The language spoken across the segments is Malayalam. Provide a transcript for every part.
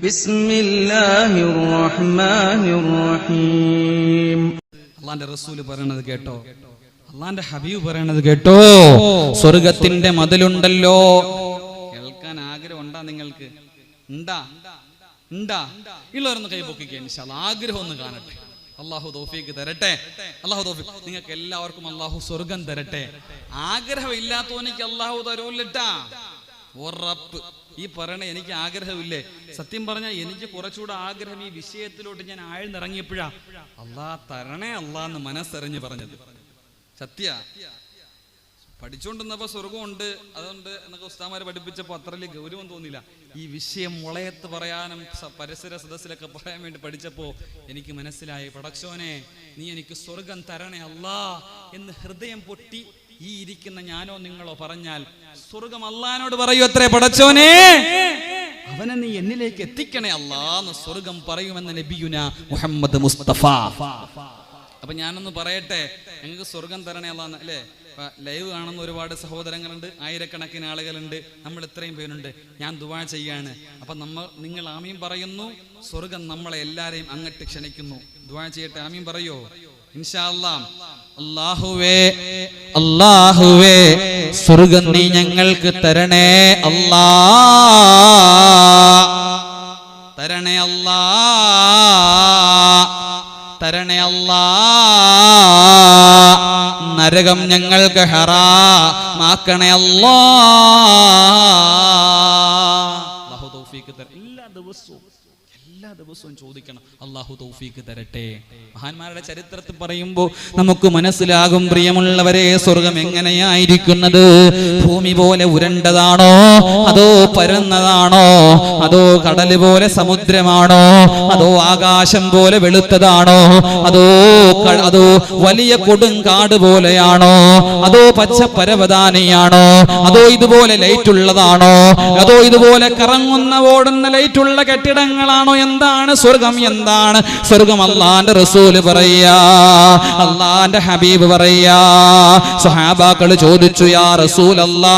ബിസ്മില്ലാഹിർ റഹ്മാനിർ റഹീം. അള്ളാന്റെ റസൂല് പറയണത് കേട്ടോ, അള്ളാന്റെ ഹബീബ് പറയണത് കേട്ടോ. സ്വർഗത്തിന്റെ മതിലുണ്ടല്ലോ. കേൾക്കാൻ ആഗ്രഹം ഉണ്ടാ നിങ്ങൾക്ക്? ഉണ്ടാ ഉള്ളവരൊന്ന് കൈപൊക്കിക്കുക. ഇൻഷാല്ലാ ആഗ്രഹം ഒന്ന് കാണട്ടെ. അള്ളാഹു തൗഫീഖ് തരട്ടെ. അള്ളാഹു തൗഫീഖ്. നിങ്ങൾക്ക് എല്ലാവർക്കും അള്ളാഹു സ്വർഗം തരട്ടെ. ആഗ്രഹം ഇല്ലാത്തവനിക്ക് അള്ളാഹു തരൂല്ലട്ടാ, ഉറപ്പ്. ഈ പറയണ എനിക്ക് ആഗ്രഹമില്ലേ? സത്യം പറഞ്ഞാൽ എനിക്ക് കുറച്ചുകൂടെ ആഗ്രഹം ഈ വിഷയത്തിലോട്ട് ഞാൻ ആഴ്ന്നിറങ്ങിയപ്പോഴാ തരണേ എന്ന് മനസ്സറിഞ്ഞ് പറഞ്ഞത്. സത്യ പഠിച്ചുകൊണ്ടിരുന്നപ്പോ സ്വർഗമുണ്ട് അതുകൊണ്ട് എന്നൊക്കെ ഉസ്താമാര് പഠിപ്പിച്ചപ്പോ അത്ര വലിയ ഗൗരവം തോന്നിയില്ല. ഈ വിഷയം മുളയത്ത് പറയാനും പരിസര സദസ്സിലൊക്കെ പറയാൻ വേണ്ടി പഠിച്ചപ്പോ എനിക്ക് മനസ്സിലായി, പടച്ചോനെ നീ എനിക്ക് സ്വർഗം തരണേ അല്ലാ എന്ന് ഹൃദയം പൊട്ടി ഈ ഇരിക്കുന്ന ഞാനോ നിങ്ങളോ പറഞ്ഞാൽ സ്വർഗം അല്ലാഹുവിനോട് പറയൂ അത്രേ, പടച്ചോനെ അവനെ നീ എന്നിലേക്ക് എത്തിക്കണേ അല്ലാന്ന് സ്വർഗം പറയുമെന്ന് നബിയുന മുഹമ്മദ് മുസ്തഫ. അപ്പൊ ഞാനൊന്ന് പറയട്ടെ, ഞങ്ങൾക്ക് സ്വർഗം തരണേ അല്ലാന്ന് അല്ലേ? ലൈവ് കാണുന്ന ഒരുപാട് സഹോദരങ്ങളുണ്ട്, ആയിരക്കണക്കിന് ആളുകളുണ്ട്, നമ്മൾ ഇത്രയും പേരുണ്ട്. ഞാൻ ദുആ ചെയ്യാണ്. അപ്പൊ നിങ്ങൾ ആമീൻ പറയുന്നു, സ്വർഗം നമ്മളെ എല്ലാരെയും അങ്ങോട്ട് ക്ഷണിക്കുന്നു. ദുആ ചെയ്യട്ടെ, ആമീൻ പറയോ ഇൻഷാ അല്ലാഹ്. അല്ലാഹുവേ സ്വർഗം നീ ഞങ്ങൾക്ക് തരണേ അല്ലാ, തരണേ അല്ലാ, തരണേ അല്ലാ. നരകം ഞങ്ങൾക്ക് ഹറാമാക്കണേ അല്ലാ. അല്ലാഹു തൗഫീഖ് തരട്ടെ. എല്ലാ ദിവസവും ചോദിക്കണം, അല്ലാഹു തൗഫീഖ് തരട്ടെ. മഹാന്മാരുടെ ചരിത്രത്തിൽ പറയുമ്പോൾ നമുക്ക് മനസ്സിലാകും, പ്രിയമുള്ളവരെ, സ്വർഗം എങ്ങനെയായിരിക്കുന്നത്? ഭൂമി പോലെ ഉരുണ്ടതാണോ, അതോ പരന്നതാണോ, അതോ കടല് പോലെ സമുദ്രമാണോ, അതോ ആകാശം പോലെ വെളുത്തതാണോ, അതോ വലിയ കൊടുങ്കാട് പോലെയാണോ, അതോ പച്ച പരവതാനിയാണോ, അതോ ഇതുപോലെ ലൈറ്റ് ഉള്ളതാണോ, അതോ ഇതുപോലെ കറങ്ങുന്ന ഓടുന്ന ലൈറ്റുള്ള കെട്ടിടങ്ങളാണോ? എന്താണ് സ്വർഗം? എന്താണ് സ്വർഗം? അല്ലാഹുവിന്റെ റസൂൽ പറയാ, അല്ലാഹുവിന്റെ ഹബീബ് പറയാ. സ്വഹാബാക്കൾ ചോദിച്ചു, യാ റസൂലല്ലാഹ്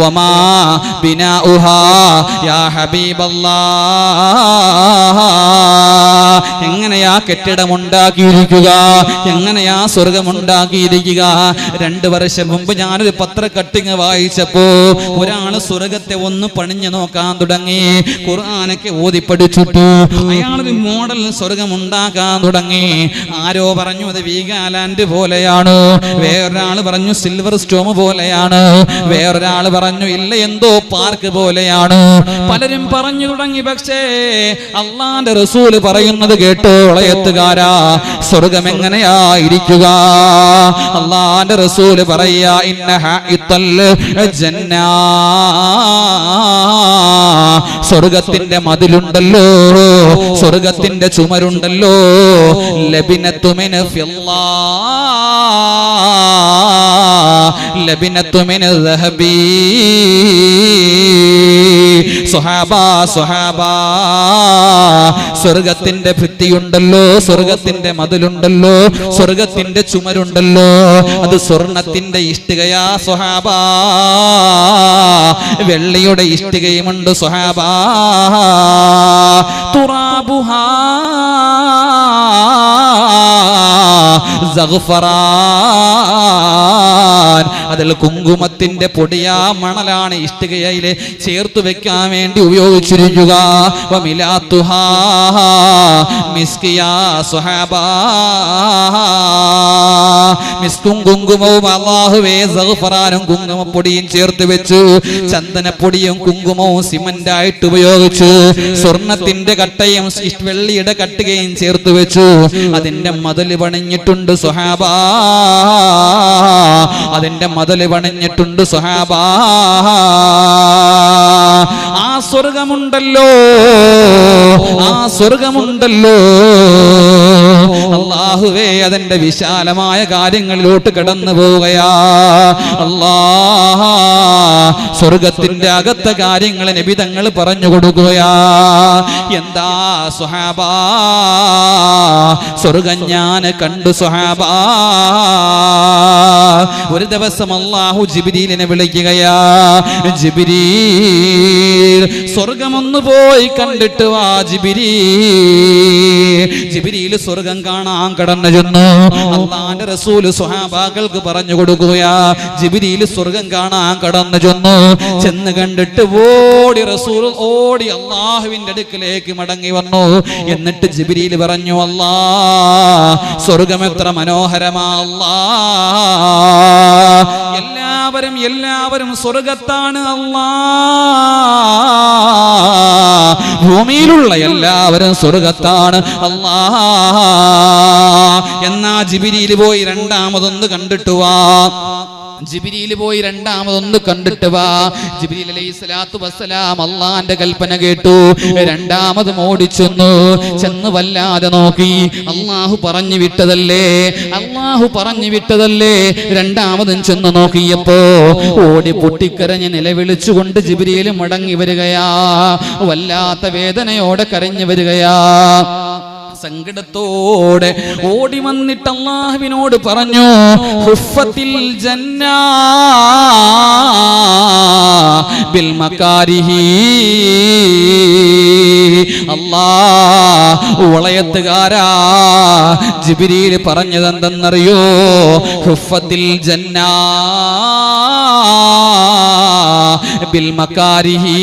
വമാ ബിനാഉഹാ യാ ഹബീബല്ലാഹ്, എങ്ങനെയാ കെട്ടിടം ഉണ്ടാക്കിയിരിക്കുക, എങ്ങനെയാ സ്വർഗം ഉണ്ടാക്കിയിരിക്കുക? 2 വർഷം മുമ്പ് ഞാനൊരു പത്ര കട്ടിങ് വായിച്ചപ്പോ ഒരാള് സ്വർഗത്തെ ഒന്ന് പണിഞ്ഞു നോക്കാൻ തുടങ്ങി. ഖുർആനൊക്കെ ഓതി പഠിച്ചിട്ടു അയാളൊരു മോഡൽ സ്വർഗം ഉണ്ടാക്കാൻ തുടങ്ങി. ആരോ പറഞ്ഞു അത് വീഗാലാൻഡ് പോലെയാണ്, വേറൊരാൾ പറഞ്ഞു സിൽവർ സ്റ്റോം പോലെയാണ്, വേറൊരാൾ പറഞ്ഞു ഇല്ല എന്തോ പാർക്ക് പോലെയാണ്. പലരും പറഞ്ഞു തുടങ്ങി. പക്ഷേ അല്ലാഹുവിന്റെ റസൂൽ പറയുന്നത് കേട്ടോ, ഇളയത്തുകാരാ, സ്വർഗം എങ്ങനെയായിരിക്കുക? അല്ലാഹുവിന്റെ റസൂൽ പറയാ, ഇന്നഹാ ഇത്തൽ ജന്നാ, സ്വർഗത്തിന്റെ മതിലുണ്ടല്ലോ, സ്വർഗത്തിന്റെ ചുമരുണ്ടല്ലോ, ലബിനത്തു മിൻ ഫില്ലാ ലബിനത്തു മിൻ ദഹബി. സ്വഹാബാ സ്വർഗത്തിന്റെ ഭിത്തിയുണ്ടല്ലോ, സ്വർഗത്തിന്റെ മതിലുണ്ടല്ലോ, സ്വർഗത്തിന്റെ ചുമരുണ്ടല്ലോ, അത് സ്വർണത്തിന്റെ ഇഷ്ടികയാ സ്വഹാബാ, വെള്ളിയുടെ ഇഷ്ടികയുമുണ്ട് സ്വഹാബാ. തുറാബുഹാ സഗ്ഫറാൻ, അതിൽ കുങ്കുമത്തിന്റെ പൊടിയാ മണലാണ് ഇഷ്ടികയിലെ ചേർത്ത് വെക്കാൻ വേണ്ടി ഉപയോഗിച്ചിരിക്കുക. വമിലാത്തുഹാ മിസ്കിയാ സ്വഹാബാ, മിസ്കും കുങ്കുമവും അല്ലാഹുവേ സഗ്ഫറാനും കുങ്കുമപ്പൊടിയും ചേർത്ത് വെച്ച്, ചന്ദനപ്പൊടിയും കുങ്കുമവും സിമന്റ് ആയിട്ട് ഉപയോഗിച്ചു, സ്വർണത്തിന്റെ കട്ടയും വെള്ളിയുടെ കട്ടുകയും ചേർത്ത് വെച്ചു. അതിന്റെ മതിൽ പണിഞ്ഞിട്ടുണ്ട് സ്വഹാബാ, അതിന്റെ മതിൽ പണിഞ്ഞിട്ടുണ്ട് സ്വഹാബാ. ആ സ്വർഗമുണ്ടല്ലോ, ആ സ്വർഗമുണ്ടല്ലോ. അല്ലാഹുവേ അതിന്റെ വിശാലമായ കാര്യങ്ങളിലോട്ട് കടന്നു പോവുകയാ. അല്ലാഹ് സ്വർഗത്തിന്റെ അകത്തെ കാര്യങ്ങൾ നബി തങ്ങൾ പറഞ്ഞു കൊടുക്കുകയാ. എന്താ സ്വഹാബാ, സ്വർഗം ഞാൻ കണ്ടു സ്വഹാബാ. ഒരു ദിവസം അല്ലാഹു ജിബ്രീലിനെ വിളിക്കുകയാ. ജിബ്രീൽ, സ്വർഗമൊന്നു പോയി കണ്ടിട്ട് വാ ജിബ്രീൽ. ജിബ്രീൽ സ്വർഗം കാണാൻ കടന്നു ചെന്നു. അല്ലാഹുവിന്റെ റസൂൽ സ്വഹാബാക്കൾക്ക് പറഞ്ഞു കൊടുക്കുകയാ. ജിബ്രീൽ സ്വർഗം കാണാൻ കടന്നു ചെന്ന് കണ്ടിട്ട് റസൂൽ ഓടി അല്ലാഹുവിന്റെ അടുക്കലേക്ക് മടങ്ങി വന്നു. എന്നിട്ട് ജിബ്രീൽ പറഞ്ഞു, അല്ലാ, സ്വർഗം എത്ര മനോഹരമാ അല്ലാ, എല്ലാവരും സ്വർഗത്താണ് അല്ലാ, ഭൂമിയിലുള്ള എല്ലാവരും സ്വർഗത്താണ് അല്ലാ. എന്നാ ജിബ്രീൽ പോയി രണ്ടാമതൊന്ന് കണ്ടിട്ട് വാ. ജിബ്രീൽ പോയി രണ്ടാമതൊന്ന് കണ്ടിട്ട് വാ. ജിബ്രീൽ അലൈഹിസ്സലാത്തു വസ്സലാം അല്ലാഹുവിന്റെ കൽപ്പന കേട്ടു. രണ്ടാമതും ഓടിച്ചെന്നു. ചെന്ന് വല്ലാതെ നോക്കി. അല്ലാഹു പറഞ്ഞു വിട്ടതല്ലേ. രണ്ടാമതും ചെന്ന് നോക്കിയപ്പോ ഓടി പൊട്ടിക്കരഞ്ഞ് നിലവിളിച്ചുകൊണ്ട് ജിബ്രീൽ മടങ്ങി വരികയാ. വല്ലാത്ത വേദനയോടെ കരഞ്ഞു വരികയാ. സങ്കടത്തോടെ ഓടി വന്നിട്ട് അല്ലാഹുവിനോട് പറഞ്ഞു, ഹുഫത്തിൽ ജന്ന ബിൽ മകാരിഹി. അല്ലാഹ്, വളയത്തുകാരാ, ജിബ്രീൽ പറഞ്ഞത് എന്തെന്നറിയോ? ഹുഫത്തിൽ ജന്ന ബിൽ മകാരിഹി.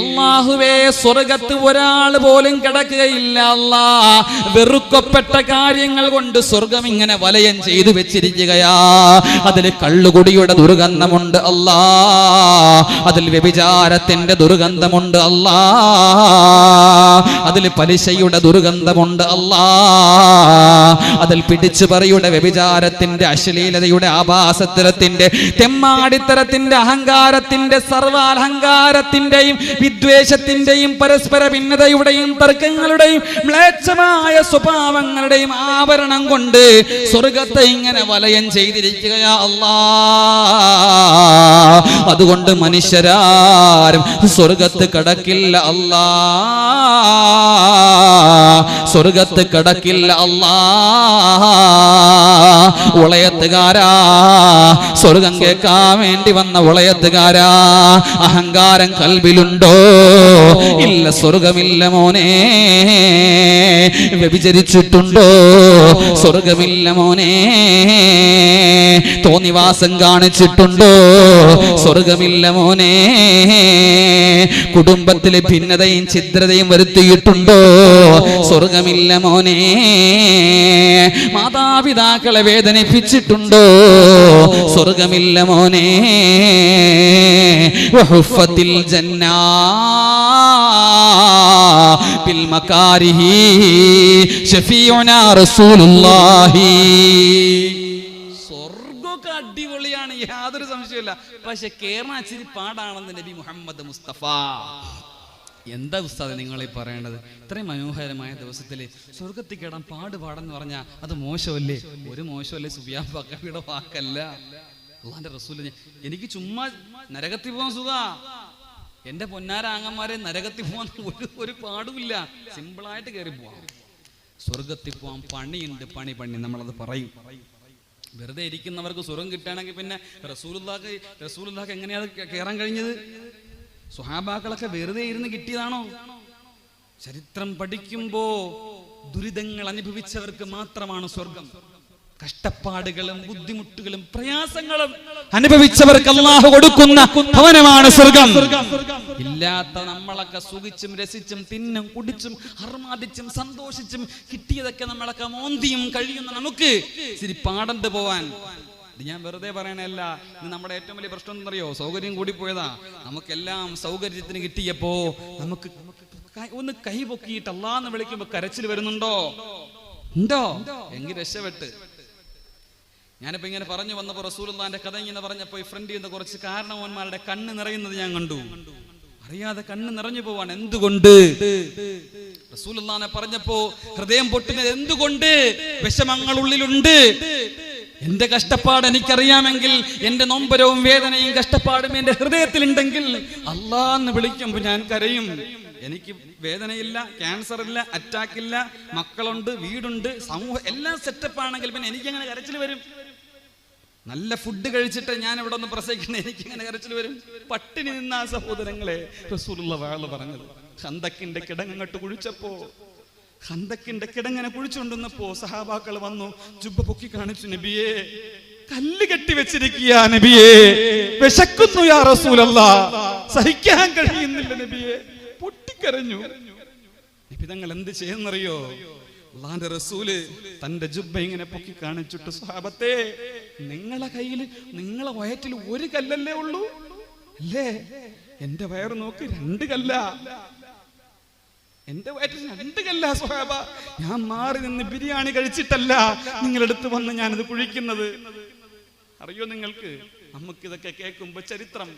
അല്ലാഹുവേ, സ്വർഗത്ത് ഒരാൾ പോലും കിടക്കുകയില്ല അല്ലാ. വെറുക്കപ്പെട്ട കാര്യങ്ങൾ കൊണ്ട് സ്വർഗം ഇങ്ങനെ വലയം ചെയ്തു വെച്ചിരിക്കുകയാ. അതിൽ കള്ളുകുടിയുടെ ദുർഗന്ധമുണ്ട് അല്ലാ, അതിൽ വ്യഭിചാരത്തിന്റെ ദുർഗന്ധമുണ്ട് അല്ലാ, അതിൽ പലിശയുടെ ദുർഗന്ധമുണ്ട് അല്ലാ, അതിൽ പിടിച്ചുപറിയുടെ വ്യഭിചാരത്തിന്റെ അശ്ലീലതയുടെ ആഭാസത്തരത്തിന്റെ തെമ്മാടിത്തരത്തിന്റെ അഹങ്കാരത്തിന്റെ സർവാലഹങ്കാരത്തിന്റെയും വിദ്വേഷത്തിന്റെയും പരസ്പര ഭിന്നതയുടെയും തർക്കങ്ങളുടെയും മ്ലേച്ഛമായ സ്വഭാവങ്ങളുടെയും ആവരണം കൊണ്ട് സ്വർഗത്തെ ഇങ്ങനെ വലയം ചെയ്തിരിക്കുകയാ അല്ലാ. അതുകൊണ്ട് മനുഷ്യരാരും സ്വർഗത്ത് കടക്കില്ല അല്ലാ, സ്വർഗത്ത് കടക്കില്ല അല്ലാ. ഉളയത്തുകാരാ, സ്വർഗം കേൾക്കാൻ വേണ്ടി വന്ന ഉളയത്തുകാരാ, അഹങ്കാരം കൽബിലുണ്ടോ? ഇല്ല, സ്വർഗമില്ല മോനെ. വ്യഭിചരിച്ചിട്ടുണ്ടോ? സ്വർഗമില്ല മോനെ. തോന്നിവാസം കാണിച്ചിട്ടുണ്ടോ? സ്വർഗമില്ല മോനെ. കുടുംബത്തിലെ ഭിന്നതയും ഛിദ്രതയും വരുത്തിയിട്ടുണ്ടോ? സ്വർഗമില്ല മോനെ. മാതാപിതാക്കളെ വേദനിപ്പിച്ചിട്ടുണ്ടോ? സ്വർഗമില്ല മോനെ. വഹുഫത്തിൽ ജന്നാ ബിൽ മകാരിഹി ശഫീഉനാ റസൂലുള്ളാഹി. സ്വർഗ്ഗമൊക്കെ അടിപൊളിയാണ്, യാതൊരു സംശയമില്ല. പക്ഷെ കേരള ഇച്ചിരി പാടാണെന്ന് നബി മുഹമ്മദ് മുസ്തഫ. എന്താ ഉസ്താദ് നിങ്ങളീ പറയേണ്ടത്? ഇത്രയും മനോഹരമായ ദിവസത്തിൽ സ്വർഗത്തിൽ കേടാൻ പാടുപാടെന്ന് പറഞ്ഞാൽ അത് മോശമല്ലേ? ഒരു മോശമല്ലേ? സുഫിയാൻ ബക്കവിയുടെ വാക്കല്ല, അള്ളാന്റെ റസൂല്. എനിക്ക് ചുമ്മാ നരകത്തിൽ പോകാൻ സുഖ. എന്റെ പൊന്നാരാങ്ങന്മാരെ, നരകത്തിൽ പോകാൻ ഒരു പാടുമില്ല. സിമ്പിളായിട്ട് കയറി പോവാം. സ്വർഗത്തിൽ പോവാൻ പണിയുണ്ട്, പണി നമ്മളത് പറയും. വെറുതെ ഇരിക്കുന്നവർക്ക് സ്വർഗം കിട്ടുകയാണെങ്കിൽ പിന്നെ റസൂലുള്ളാഹിക്ക് എങ്ങനെയാണ് കയറാൻ കഴിഞ്ഞത്? സ്വഹാബാക്കളൊക്കെ വെറുതെ ഇരുന്ന് കിട്ടിയതാണോ? ചരിത്രം പഠിക്കുമ്പോ ദുരിതങ്ങൾ അനുഭവിച്ചവർക്ക് മാത്രമാണ് സ്വർഗം. കഷ്ടപ്പാടുകളും ബുദ്ധിമുട്ടുകളും പ്രയാസങ്ങളും അനുഭവിച്ചവർക്ക് അല്ലാഹു കൊടുക്കുന്ന ഭവനമാണ് സ്വർഗം. ഇല്ലാത്ത നമ്മളൊക്കെ സുഖിച്ചും രസിച്ചും തിന്നും കുടിച്ചും അർമാദിച്ചും സന്തോഷിച്ചും കിട്ടിയതൊക്കെ നമ്മളൊക്കെ മോന്തിയും കഴിയുന്ന നമുക്ക് ഇച്ചിരി പാടണ്ട് പോവാൻ. ഞാൻ വെറുതെ പറയണല്ല. ഇത് നമ്മുടെ ഏറ്റവും വലിയ പ്രശ്നം എന്നറിയോ? സൗകര്യം കൂടി പോയതാ. നമുക്കെല്ലാം സൗകര്യത്തിന് കിട്ടിയപ്പോ നമുക്ക് ഒന്ന് കൈ പൊക്കിയിട്ട് അല്ലാന്ന് വിളിക്കുമ്പോ കരച്ചിൽ വരുന്നുണ്ടോ? ഉണ്ടോ? എങ്കിൽ രക്ഷപ്പെട്ട്. ഞാനിപ്പോ ഇങ്ങനെ പറഞ്ഞു വന്നപ്പോ റസൂലുള്ളാഹിന്റെ കഥ ഇങ്ങനെ പറഞ്ഞപ്പോ ഈ ഫ്രണ്ട് ചെയ്യുന്ന കുറച്ച് കാരണവന്മാരുടെ കണ്ണ് നിറയുന്നത് ഞാൻ കണ്ടു. അറിയാതെ കണ്ണ് നിറഞ്ഞു പോവാണ്. എന്തുകൊണ്ട്? റസൂലുള്ളാഹിനെ പറഞ്ഞപ്പോ ഹൃദയം പൊട്ടുന്നത് എന്തുകൊണ്ട്? വിഷമങ്ങൾ ഉള്ളിലുണ്ട്. എന്റെ കഷ്ടപ്പാട് എനിക്കറിയാമെങ്കിൽ, എന്റെ നൊമ്പരവും വേദനയും കഷ്ടപ്പാടും എന്റെ ഹൃദയത്തിലുണ്ടെങ്കിൽ അല്ലാന്ന് വിളിക്കുമ്പോൾ ഞാൻ കരയും. എനിക്ക് വേദനയില്ല, ക്യാൻസർ ഇല്ല, അറ്റാക്ക് ഇല്ല, മക്കളുണ്ട്, വീടുണ്ട്, സമൂഹം എല്ലാം സെറ്റപ്പ് ആണെങ്കിൽ പിന്നെ എനിക്കെങ്ങനെ കരച്ചിൽ വരും? നല്ല ഫുഡ് കഴിച്ചിട്ട് ഞാൻ ഇവിടെ ഒന്ന് പ്രസംഗിക്കണേ, എനിക്കെങ്ങനെ കരച്ചിൽ വരും? പട്ടിണി നിന്ന ആ സഹോദരങ്ങളെ റസൂലുള്ള വാള് പറഞ്ഞത്. ഖന്തക്കിന്റെ കിടങ്ങങ്ങട്ട് കുഴിച്ചപ്പോ, ഖന്തക്കിന്റെ കിടങ്ങനെ കുഴിച്ചുകൊണ്ടുവന്നപ്പോ സഹാബാക്കൾ വന്നു, ജുബ്ബ പൊക്കി കാണിച്ചു, നബിയേ കല്ല് കെട്ടി വെച്ചിരിക്കുക നബിയേ, വിശക്കുന്നു യാ റസൂലല്ലാഹ്, സഹിക്കാൻ കഴിയുന്നില്ല നബിയേ, പൊട്ടിക്കരഞ്ഞു. നബി തങ്ങൾ എന്ത് ചെയ്യുന്നറിയോ? അല്ലാഹുവിന്റെ റസൂല് തന്റെ ജുബ്ബ ഇങ്ങനെ പൊക്കി കാണിച്ചിട്ട്, സ്വഹാബത്തെ നിങ്ങളെ കയ്യിൽ, നിങ്ങളെ വയറ്റിൽ ഒരു കല്ലല്ലേ ഉള്ളൂ അല്ലേ? എന്റെ വയറ് നോക്ക്, 2 കല്ല. എന്റെ വയറ്റിൽ 2 കല്ല സ്വഹാബ. ഞാൻ മാറി നിന്ന് ബിരിയാണി കഴിച്ചിട്ടല്ല നിങ്ങളെടുത്ത് വന്ന് ഞാനിത് കുഴിക്കുന്നത്. അറിയോ നിങ്ങൾക്ക്? നമുക്കിതൊക്കെ കേൾക്കുമ്പോ ചരിത്രം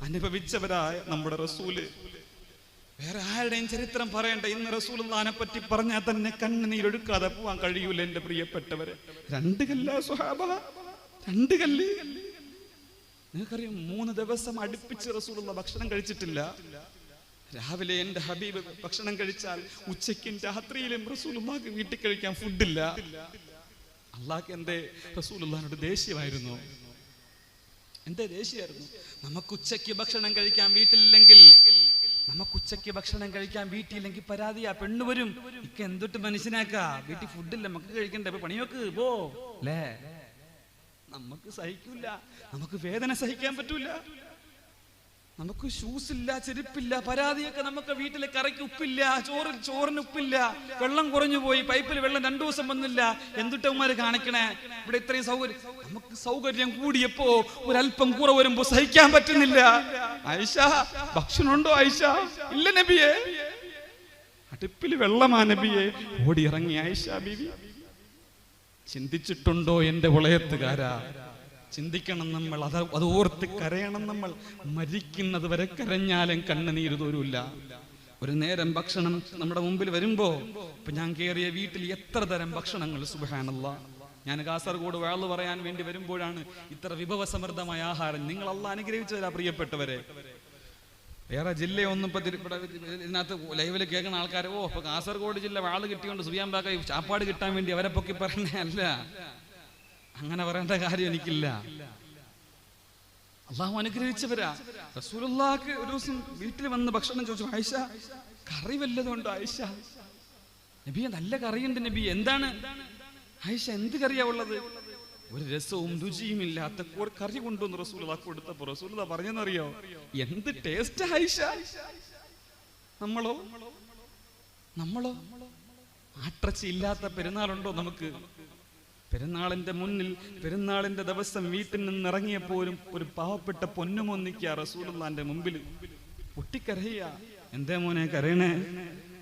അനുഭവിച്ചവരായ നമ്മുടെ റസൂല്, വേറെ ആരുടെയും ചരിത്രം പറയണ്ട. ഇന്ന് റസൂലുള്ളാഹിനെ പറ്റി പറഞ്ഞാൽ തന്നെ കണ്ണുനീരൊഴുക്കാതെ പോവാൻ കഴിയൂല എന്റെ പ്രിയപ്പെട്ടവരെ. 2 കല്ല സ്വഹാബ, 2 കല്ല്. നിങ്ങൾക്കറിയാം, 3 ദിവസം അടുപ്പിച്ച് റസൂലുള്ള ഭക്ഷണം കഴിച്ചിട്ടില്ല. രാവിലെ എന്റെ ഹബീബ് ഭക്ഷണം കഴിച്ചാൽ ഉച്ചയ്ക്കും രാത്രിയിലും റസൂലുള്ളാഹിക്ക് വീട്ടിൽ കഴിക്കാൻ ഫുഡില്ല. അള്ളാഹ്ക്ക് എന്റെ റസൂലുള്ളാഹിനോട് ദേഷ്യമായിരുന്നു. എന്റെ ദേഷ്യമായിരുന്നു. നമുക്ക് ഉച്ചയ്ക്ക് ഭക്ഷണം കഴിക്കാൻ വീട്ടിലില്ലെങ്കിൽ, പരാതിയാ. പെണ്ണ് വരും, ഇക്ക എന്തൊട്ട് മനുഷ്യനാക്കാ, വീട്ടിൽ ഫുഡില്ല, നമുക്ക് കഴിക്കണ്ടേ, പണിയൊക്കെ പോ അല്ലേ? നമുക്ക് സഹിക്കൂല, നമുക്ക് വേദന സഹിക്കാൻ പറ്റൂല, നമുക്ക് ഷൂസ് ഇല്ല, ചെരുപ്പില്ല, പരാതിയൊക്കെ. നമുക്ക് വീട്ടിലെ കറിക്ക് ഉപ്പില്ല, ചോറിന് ഉപ്പില്ല, വെള്ളം കുറഞ്ഞു പോയി, പൈപ്പിൽ വെള്ളം 2 ദിവസം വന്നില്ല, എന്തുട്ടവന്മാര് കാണിക്കണേ? ഇവിടെ ഇത്രയും സൗകര്യം, നമുക്ക് സൗകര്യം കൂടിയപ്പോ ഒരല്പം കൂറ വരുമ്പോ സഹിക്കാൻ പറ്റുന്നില്ല. ആയിഷ, ഭക്ഷണമുണ്ടോ ആയിഷ? ഇല്ല നബിയെ. അടുപ്പിൽ വെള്ളമാ നബിയെ. ഓടി ഇറങ്ങി ആയിഷ ബീവി. ചിന്തിച്ചിട്ടുണ്ടോ എന്റെ വളയത്തുകാരാ? ചിന്തിക്കണം നമ്മൾ, അത് ഓർത്ത് കരയണം നമ്മൾ. മരിക്കുന്നത് വരെ കരഞ്ഞാലും കണ്ണുനീര് തോരൂല്ല. ഒരു നേരം ഭക്ഷണം നമ്മുടെ മുമ്പിൽ വരുമ്പോ, ഇപ്പൊ ഞാൻ കയറിയ വീട്ടിൽ എത്ര തരം ഭക്ഷണങ്ങൾ, സുബ്ഹാനല്ലാഹ്. ഞാൻ കാസർഗോഡ് വാള് പറയാൻ വേണ്ടി വരുമ്പോഴാണ് ഇത്ര വിഭവസമൃദ്ധമായ ആഹാരം. നിങ്ങൾ അല്ലാഹ് അനുഗ്രഹിച്ചവരാ പ്രിയപ്പെട്ടവരെ. വേറെ ജില്ലയൊന്നും ഇപ്പൊ ഇതിനകത്ത് ലൈവില് കേൾക്കുന്ന ആൾക്കാർ, ഇപ്പൊ കാസർഗോഡ് ജില്ല വാള് കിട്ടിയോണ്ട് സുബിയാമ്പാക്ക ചാപ്പാട് കിട്ടാൻ വേണ്ടി അവരെ പൊക്കി പറഞ്ഞേ അല്ല. അങ്ങനെ പറയേണ്ട കാര്യം എനിക്കില്ല. അള്ളാഹു അനുഗ്രഹിച്ചവരാ. റസൂലുള്ളാഹിക്ക് ഒരു ദിവസം വീട്ടിൽ വന്ന് ഭക്ഷണം ചോദിച്ചു, ആയിഷ കറി വല്ലതുണ്ടോ ആയിഷ? നബിയെ നല്ല കറിയുണ്ട് നബി. എന്താണ് ആയിഷ, എന്ത് കറിയാ ഉള്ളത്? ഒരു രസവും രുചിയും ഇല്ലാത്ത കറി കൊണ്ടുവന്ന് റസൂലുള്ളാഹിക്ക് കൊടുത്തപ്പോ റസൂലുള്ളാഹി പറഞ്ഞെന്നറിയോ? എന്ത് ടേസ്റ്റ് ആയിഷ. നമ്മളോ ആട്ടിറച്ചി ഇല്ലാത്ത പെരുന്നാളുണ്ടോ നമുക്ക്? പെരുന്നാളിന്റെ മുന്നിൽ, പെരുന്നാളിന്റെ ദിവസം വീട്ടിൽ നിന്ന് ഇറങ്ങിയപ്പോലും ഒരു പാവപ്പെട്ട പൊന്നുമൊന്നിക്ക റസൂലുള്ളാഹിന്റെ മുമ്പിൽ പൊട്ടിക്കരയ്യ. എന്തേ മോനെ കരയണേ?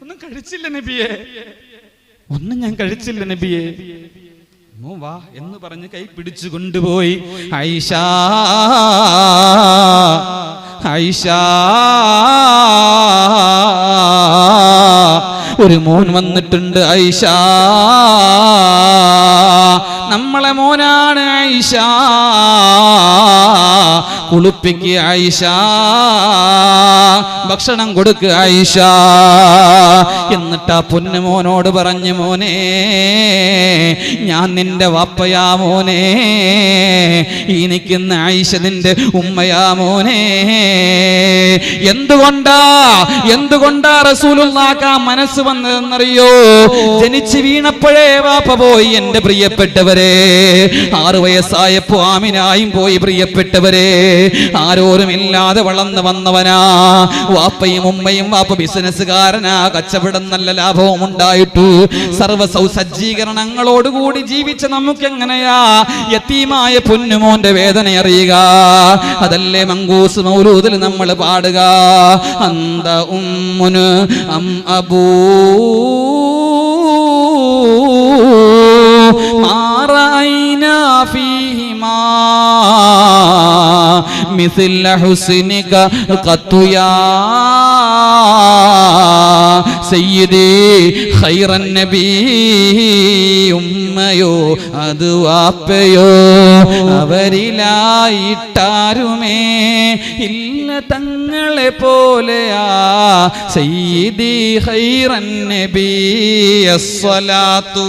ഒന്നും കഴിച്ചില്ല നബിയെ, ഒന്നും ഞാൻ കഴിച്ചില്ല നബിയെ. മോ വാ എന്ന് പറഞ്ഞ് കൈ പിടിച്ചു കൊണ്ടുപോയി. ആയിഷ ആയിഷ, ഒരു മോൻ വന്നിട്ടുണ്ട് ആയിഷ, നമ്മളെ മോനാണ് ആയിഷ, കുളിപ്പിക്കുക ആയിഷ, ഭക്ഷണം കൊടുക്കുക ആയിഷ. എന്നിട്ട് ആ പൊന്നുമോനോട് പറഞ്ഞു, മോനെ ഞാൻ നിന്റെ വാപ്പയാ മോനെ, ഈ നിൽക്കുന്ന ആയിഷ നിന്റെ ഉമ്മയാ മോനെ. എന്തുകൊണ്ടാ റസൂലുള്ളാഹിക്ക് ആ മനസ്സ് വന്നതെന്നറിയോ? ജനിച്ചു വീണപ്പോഴേ വാപ്പ പോയി എന്റെ പ്രിയപ്പെട്ടവരെ. 6 വയസ്സായപ്പോ ആമിനായും പോയി പ്രിയപ്പെട്ടവരെ. ആരോരുമില്ലാതെ വളർന്നു വന്നവനാ. വാപ്പയും ഉമ്മയും, വാപ്പ ബിസിനസ്സുകാരനാ, കച്ചവടം നല്ല ലാഭവും ഉണ്ടായിട്ടു സർവ്വ സജ്ജീകരണങ്ങളോടുകൂടി ജീവിച്ച നമുക്ക് എങ്ങനെയാ യതീമായ പൊന്നുമോന്റെ വേദന അറിയുക? അതല്ലേ മങ്കൂസ് മൗലൂദിൽ നമ്മൾ പാടുക, അന്ത ഉമ്മുന് അം അബൂ മാറൈനാ ഫീഹിമാ മിസ്ല ഹുസ്നിക ഖത്തു യാ സയ്യിദി ഖൈറൻ നബി ഉമ്മയോ അത് വാപ്പയോ അവരിലായിട്ടാരുമേ ഇല്ല തങ്ങളെ പോലെയാ സയ്യിദി ഖൈറൻ നബി അസ്സലാത്തു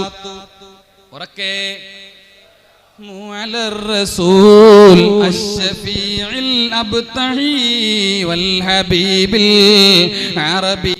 ഉറക്കെ على الرسول الشفيع الأبتعي والحبيب العربي